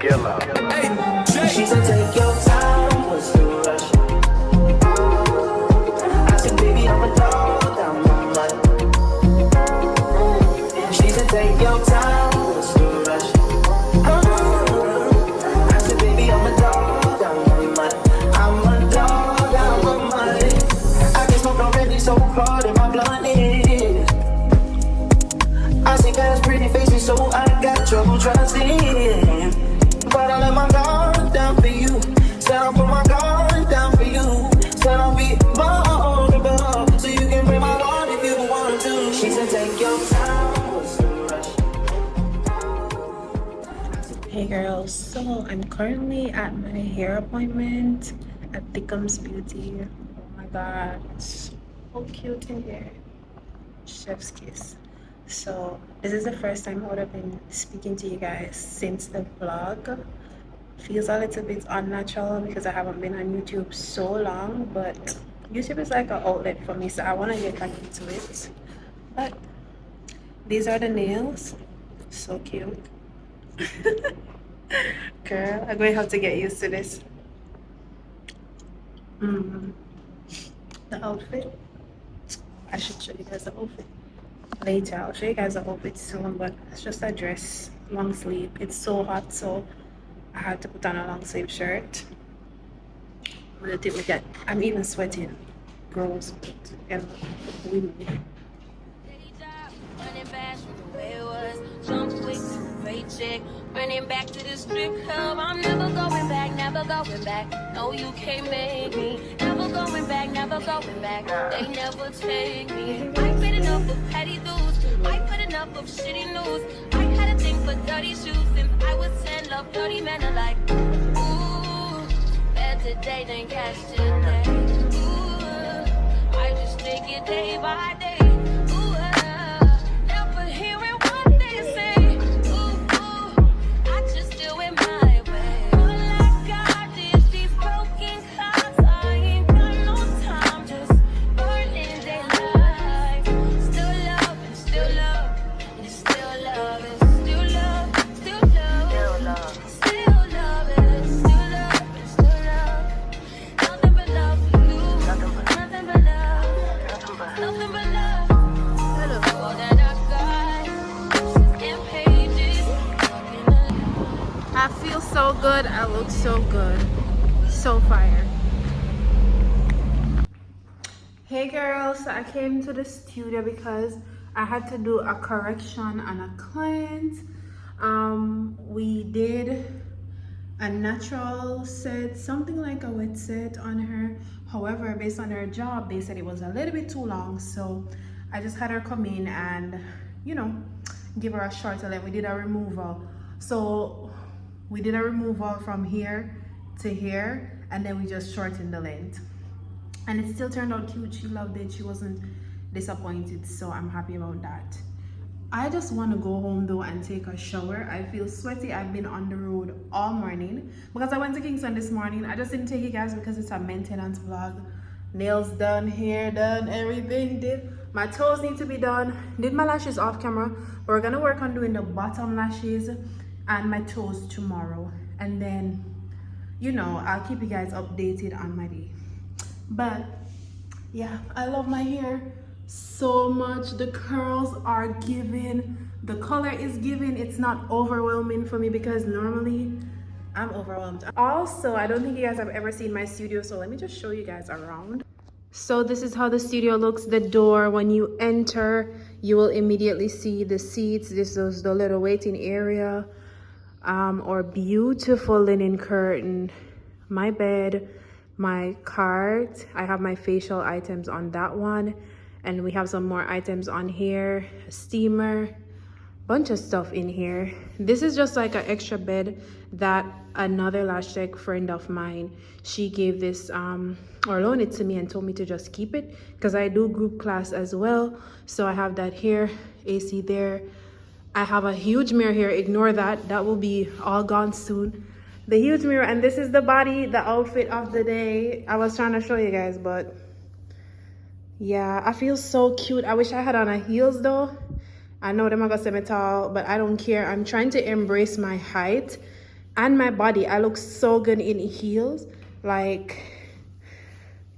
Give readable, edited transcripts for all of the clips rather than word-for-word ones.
She said, take your time, what's the rush? I said, baby, I'm a dog, I'm a mutt. She said, take your time, what's the rush? I said, baby, I'm a dog, I'm a mutt. I'm a dog, I'm a mutt. I can smoke already, so hard in my blunt is. I see guys' pretty faces, so I got trouble trusting. But I let my guard down for you. Said I'll put my guard down for you. Said I'll be vulnerable, so you can break my heart if you want to. She said, take your time, what's the rush? Hey girls, so I'm currently at my hair appointment at Thickums Beauty. Oh my god, so cute in here. Chef's kiss. So this is the first time I would have been speaking to you guys since the vlog. Feels a little bit unnatural because I haven't been on YouTube so long, but YouTube is like an outlet for me, so I want to get back into it. But these are the nails, so cute. Girl, I'm going to have to get used to this. The outfit, I should show you guys the outfit later. I'll show you guys the outfit soon, but it's just a dress, long sleeve. It's so hot, so I had to put on a long sleeve shirt. I'm even sweating. Gross, but you know, we move. Running back to the strip club, I'm never going back, never going back. No, you can't make me. Never going back, never going back. They never take me. I've been enough of petty dudes. I've had enough of shitty news. I had a thing for dirty shoes since I was 10. Love dirty men are like, ooh, better day than cash today. Ooh, I just take it day by day. I feel so good. I look so good. So fire. Hey girls, so I came to the studio because I had to do a correction on a client. We did a natural set, something like a wet set on her. However, based on her job, they said it was a little bit too long, so I just had her come in and, you know, give her a shorter length. We did a removal. So we did a removal from here to here, and then we just shortened the length, and it still turned out cute. She loved it. She wasn't disappointed, so I'm happy about that. I just want to go home though and take a shower. I feel sweaty. I've been on the road all morning because I went to Kingston this morning. I just didn't take you guys because it's a maintenance vlog. Nails done, hair done, everything did. My toes need to be done. Did my lashes off camera, but we're gonna work on doing the bottom lashes and my toes tomorrow, and then, you know, I'll keep you guys updated on my day. But yeah, I love my hair so much. The curls are giving, the color is giving. It's not overwhelming for me because normally I'm overwhelmed. Also, I don't think you guys have ever seen my studio, so let me just show you guys around. So this is how the studio looks. The door, when you enter, you will immediately see the seats. This is the little waiting area, or beautiful linen curtain, my bed, my cart. I have my facial items on that one, and we have some more items on here, a steamer, bunch of stuff in here. This is just like an extra bed that another lash tech friend of mine, she gave this or loaned it to me and told me to just keep it because I do group class as well. So I have that here, AC there. I have a huge mirror here. Ignore that, that will be all gone soon. The huge mirror, and this is the body, the outfit of the day. I was trying to show you guys, but yeah, I feel so cute. I wish I had on a heels though. I know them are gonna say me tall, but I don't care. I'm trying to embrace my height and my body. I look so good in heels. Like,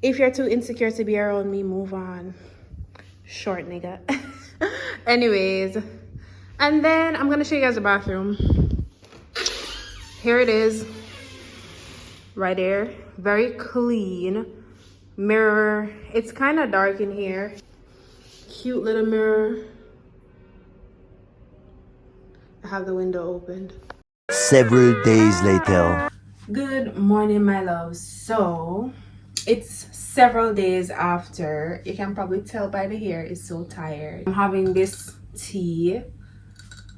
if you're too insecure to be around me, move on. Short nigga. Anyways, and then I'm gonna show you guys the bathroom. Here it is, right there. Very clean. Mirror. It's kind of dark in here. Cute little mirror. I have the window opened. Several days later. Good morning, my loves. So it's several days after. You can probably tell by the hair, it's so tired. I'm having this tea.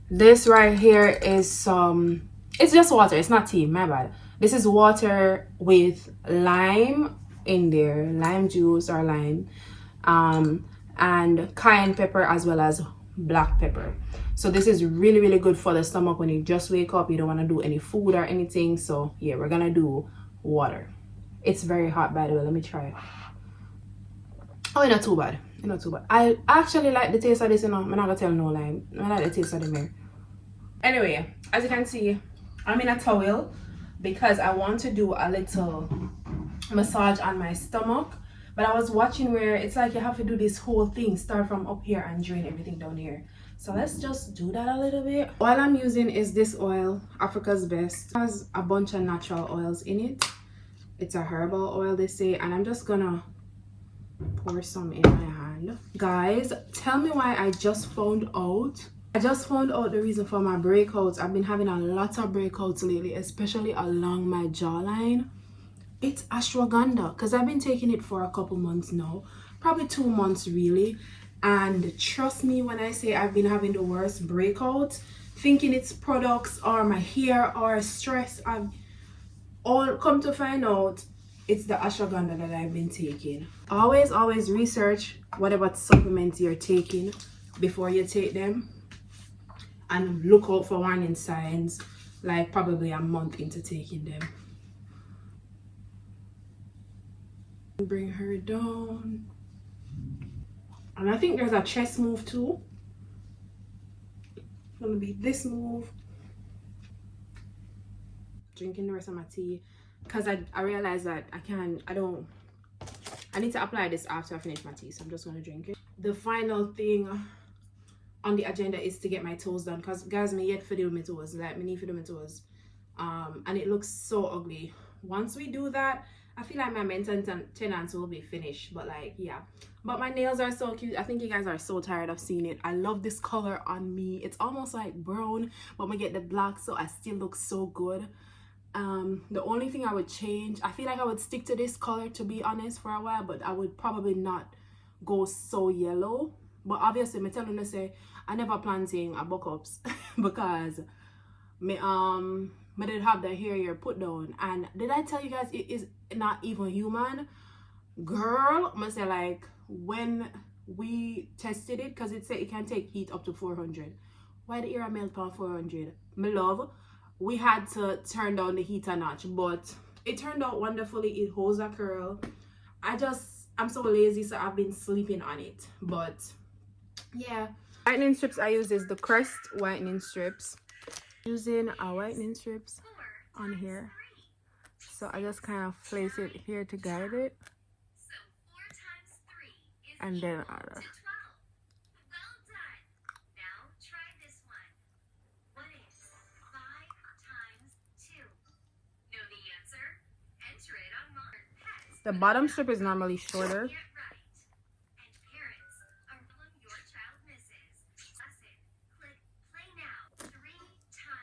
This right here is some, it's just water, it's not tea, my bad. This is water with lime in there, lime juice or lime, and cayenne pepper as well as black pepper. So this is really, really good for the stomach when you just wake up. You don't want to do any food or anything. So yeah, we're gonna do water. It's very hot, by the way. Let me try it. Oh, it's not too bad. It's not too bad. I actually like the taste of this, you know. I'm not gonna tell no lie. I like the taste of the mirror. Anyway, as you can see, I'm in a towel because I want to do a little massage on my stomach. But I was watching where it's like you have to do this whole thing, start from up here and drain everything down here. So let's just do that a little bit. Oil I'm using is this oil, Africa's Best. It has a bunch of natural oils in it. It's a herbal oil, they say, and I'm just gonna pour some in my hand. Guys, tell me why I just found out the reason for my breakouts. I've been having a lot of breakouts lately, especially along my jawline. It's ashwagandha, because I've been taking it for a couple months now, probably 2 months really. And trust me when I say I've been having the worst breakouts, thinking it's products or my hair or stress. I've all come to find out it's the ashwagandha that I've been taking. Always research whatever supplements you're taking before you take them, and look out for warning signs like probably a month into taking them. Bring her down. And I think there's a chest move too. It's gonna be this move. Drinking the rest of my tea because I realized that I need to apply this after I finish my tea, so I'm just gonna drink it. The final thing on the agenda is to get my toes done, because guys, me yet for do my toes, like me need for do my toes, and it looks so ugly. Once we do that, I feel like my maintenance will be finished. But like, yeah, but my nails are so cute. I think you guys are so tired of seeing it. I love this color on me. It's almost like brown, but we get the black, so I still look so good. The only thing I would change, I feel like I would stick to this color, to be honest, for a while, but I would probably not go so yellow. But obviously me telling you, say I never planting a buck ups because me did have the hair here put down. And did I tell you guys it is not even human? Girl, I say, like, when we tested it, because it said it can take heat up to 400. Why the ear melt on 400? My love, we had to turn down the heat a notch, but it turned out wonderfully. It holds a curl. I'm so lazy, so I've been sleeping on it. But yeah, whitening strips I use is the Crest whitening strips. Using a whitening strips on here, so I just kind of place it here to guide it, and then the bottom strip is normally shorter.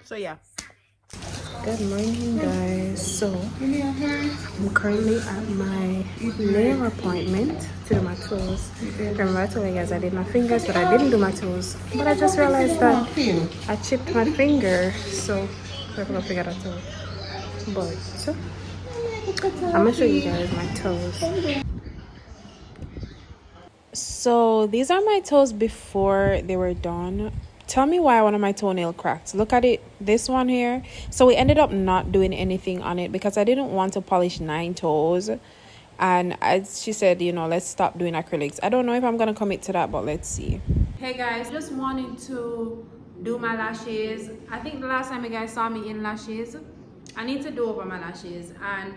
So yeah. Good morning, guys. So I'm currently at my nail appointment to do my toes. Remember I told you guys I did my fingers, but I didn't do my toes. But I just realized that I chipped my finger, so we're gonna figure that out. But I'm gonna show you guys my toes. So these are my toes before they were done. Tell me why one of my toenail cracked. Look at it, this one here. So we ended up not doing anything on it because I didn't want to polish 9 toes. And she said, you know, let's stop doing acrylics. I don't know if I'm gonna commit to that, but let's see. Hey guys, just wanted to do my lashes. I think the last time you guys saw me in lashes, I need to do over my lashes, and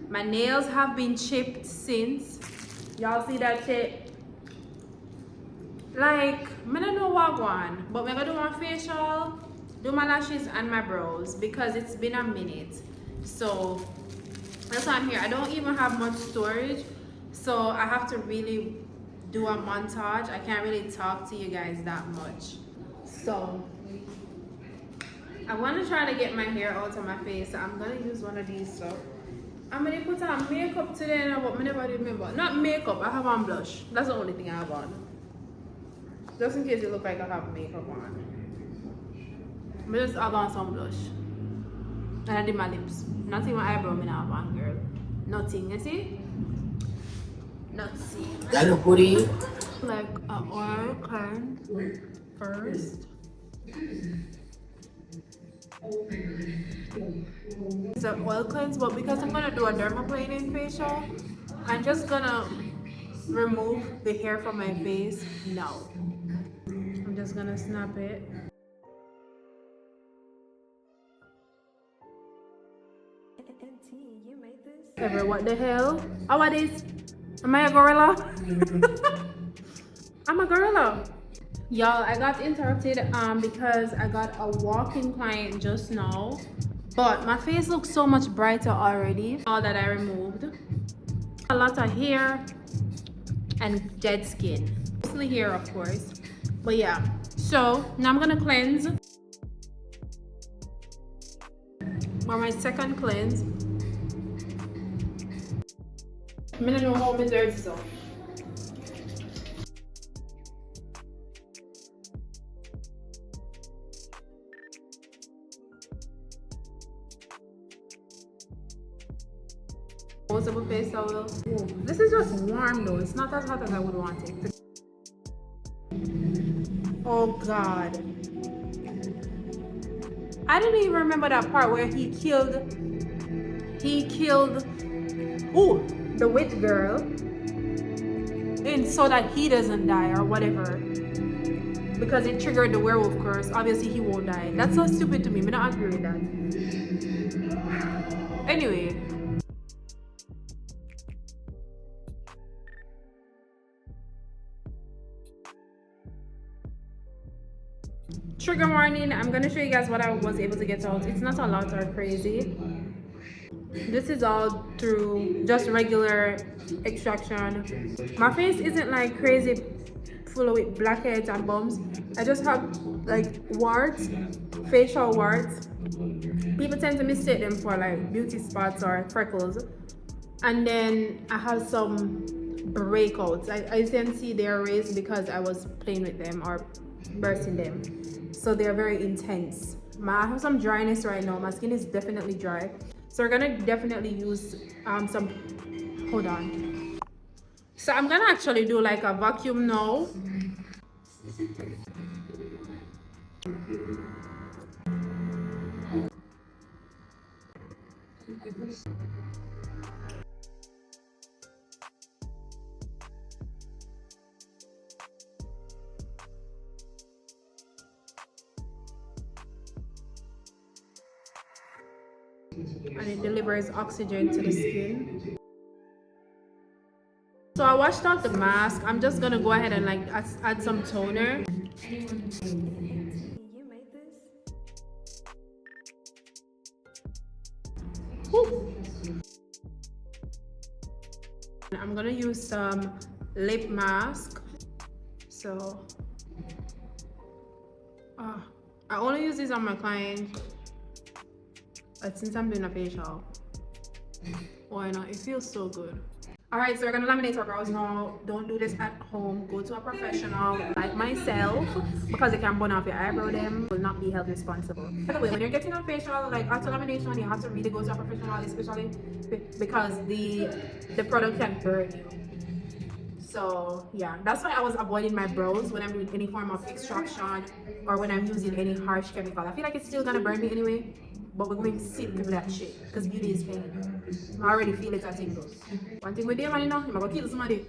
my nails have been chipped since. Y'all see that shit? Like, I don't know what one, but I'm gonna do my facial, do my lashes and my brows because it's been a minute. So that's why I'm here. I don't even have much storage, so I have to really do a montage. I can't really talk to you guys that much. So I want to try to get my hair out of my face. So I'm gonna use one of these stuff. I'm gonna put on makeup today, but I never remember. Not makeup, I have on blush. That's the only thing I have on. Just in case it look like I have makeup on. But just have on some blush. And I did my lips. Nothing my eyebrow I have on, girl. Nothing, you see? Nothing. Dale puri. Like an oil can first. It's an oil cleanse, but because I'm gonna do a dermaplaning facial, I'm just gonna remove the hair from my face now. I'm just gonna snap it. Ever, what the hell? Oh, what is? Am I a gorilla? I'm a gorilla. Y'all, I got interrupted because I got a walk-in client just now, but my face looks so much brighter already. All that I removed, a lot of hair and dead skin, mostly hair of course, but yeah. So now I'm gonna cleanse. For my second cleanse, I'm gonna know how my dirty so. Posable face towel. This is just warm though. It's not as hot as I would want it. Oh God. I didn't even remember that part where he killed the witch girl, and so that he doesn't die or whatever, because it triggered the werewolf curse. Obviously he won't die. That's so stupid to me. I'm not agree with that. Anyway, trigger warning, I'm gonna show you guys what I was able to get out. It's not a lot or crazy. This is all through just regular extraction. My face isn't like crazy full of blackheads and bumps. I just have like warts, facial warts. People tend to mistake them for like beauty spots or freckles. And then I have some breakouts. I can see they're raised because I was playing with them or bursting them. So they're very intense. I have some dryness right now. My skin is definitely dry. So we're gonna definitely use some, hold on. So I'm gonna actually do like a vacuum now. And it delivers oxygen to the skin. So I washed out the mask. I'm just gonna go ahead and like add some toner. Whew. I'm gonna use some lip mask. So I only use this on my client. But since I'm doing a facial, why not? It feels so good. All right, so we're gonna laminate our brows now. Don't do this at home. Go to a professional like myself, because it can burn off your eyebrow. Them will not be held responsible. By the way, when you're getting a facial, like after lamination, you have to really go to a professional, especially because the product can burn you. So yeah, that's why I was avoiding my brows when I'm doing any form of extraction or when I'm using any harsh chemical. I feel like it's still gonna burn me anyway, but we're going to sit through that shit because beauty is pain. I already feel it, I think though. One thing with them, man, you know, I'm gonna kill somebody.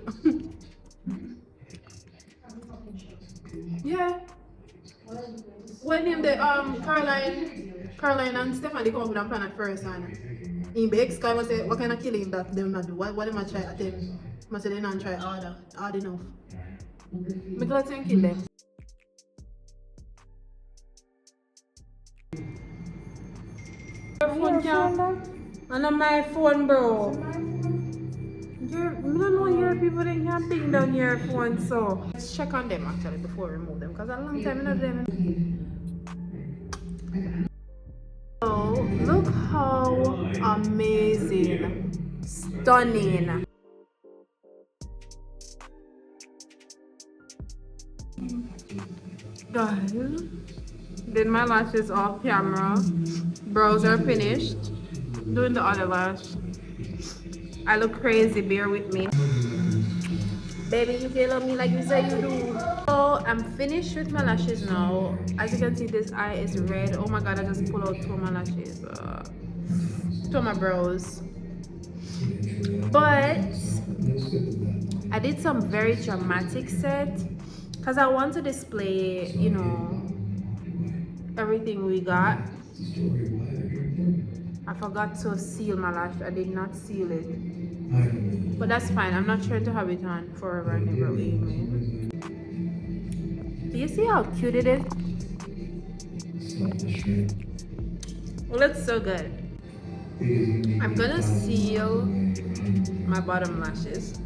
Yeah. What name the Caroline? Caroline and Stephanie come up with a plan at first, and in the ex-guy must say, what kind of killing that them not do? What them a try at them? Must say they not try hard enough. I'm glad to kill them. Your phone can't. And on my phone, bro. I don't know your people they can't ping down your phone, so let's check on them actually before we remove them, because a long time I know them. So look how amazing, stunning. Guys, did my lashes off camera. Brows are finished. Doing the other lash. I look crazy, bear with me. Baby, you can love me like you say you do. So I'm finished with my lashes now. As you can see, this eye is red. Oh my god, I just pulled out two of my lashes. Two of my brows. But I did some very dramatic set because I want to display, you know, everything we got. I forgot to seal my lash. I did not seal it. But that's fine. I'm not trying to have it on forever and ever. Amen. Do you see how cute it is? It looks so good. I'm gonna seal my bottom lashes.